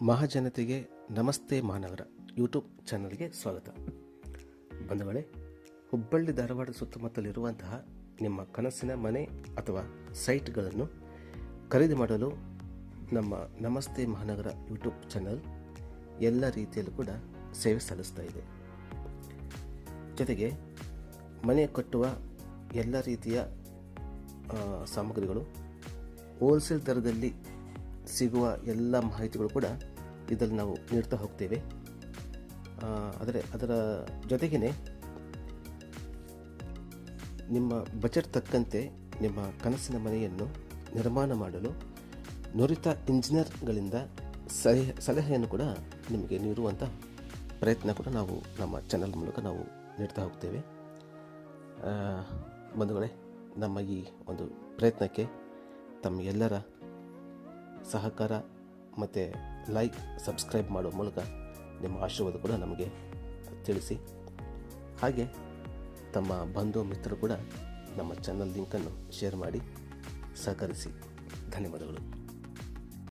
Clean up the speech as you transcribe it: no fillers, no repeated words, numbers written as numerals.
ಮಹಾಜನತೆಗೆ ನಮಸ್ತೆ ಮಹಾನಗರ ಯೂಟ್ಯೂಬ್ ಚಾನಲ್ಗೆ ಸ್ವಾಗತ. ಬಂಧುಗಳೇ, ಹುಬ್ಬಳ್ಳಿ ಧಾರವಾಡ ಸುತ್ತಮುತ್ತಲಿರುವಂತಹ ನಿಮ್ಮ ಕನಸಿನ ಮನೆ ಅಥವಾ ಸೈಟ್ಗಳನ್ನು ಖರೀದಿ ಮಾಡಲು ನಮ್ಮ ನಮಸ್ತೆ ಮಹಾನಗರ ಯೂಟ್ಯೂಬ್ ಚಾನಲ್ ಎಲ್ಲ ರೀತಿಯಲ್ಲೂ ಕೂಡ ಸೇವೆ ಸಲ್ಲಿಸ್ತಾ ಇದೆ. ಜೊತೆಗೆ ಮನೆ ಕಟ್ಟುವ ಎಲ್ಲ ರೀತಿಯ ಸಾಮಗ್ರಿಗಳು ಹೋಲ್ಸೇಲ್ ದರದಲ್ಲಿ ಸಿಗುವ ಎಲ್ಲ ಮಾಹಿತಿಗಳು ಕೂಡ ಇದರಲ್ಲಿ ನಾವು ನೀಡ್ತಾ ಹೋಗ್ತೇವೆ. ಅದರ ಜೊತೆಗೇ ನಿಮ್ಮ ಬಜೆಟ್ ತಕ್ಕಂತೆ ನಿಮ್ಮ ಕನಸಿನ ಮನೆಯನ್ನು ನಿರ್ಮಾಣ ಮಾಡಲು ನುರಿತ ಇಂಜಿನಿಯರ್ಗಳಿಂದ ಸಲಹೆಯನ್ನು ಕೂಡ ನಿಮಗೆ ನೀಡುವಂಥ ಪ್ರಯತ್ನ ಕೂಡ ನಾವು ನಮ್ಮ ಚಾನಲ್ ಮೂಲಕ ನಾವು ನೀಡ್ತಾ ಹೋಗ್ತೇವೆ. ಬಂಧುಗಳೇ, ನಮ್ಮ ಈ ಒಂದು ಪ್ರಯತ್ನಕ್ಕೆ ತಮ್ಮ ಎಲ್ಲರ ಸಹಕಾರ ಮತ್ತು ಲೈಕ್, ಸಬ್ಸ್ಕ್ರೈಬ್ ಮಾಡುವ ಮೂಲಕ ನಿಮ್ಮ ಆಶೀರ್ವಾದ ಕೂಡ ನಮಗೆ ತಿಳಿಸಿ. ಹಾಗೆ ತಮ್ಮ ಬಂಧು ಮಿತ್ರರು ಕೂಡ ನಮ್ಮ ಚಾನಲ್ ಲಿಂಕನ್ನು ಶೇರ್ ಮಾಡಿ ಸಹಕರಿಸಿ. ಧನ್ಯವಾದಗಳು.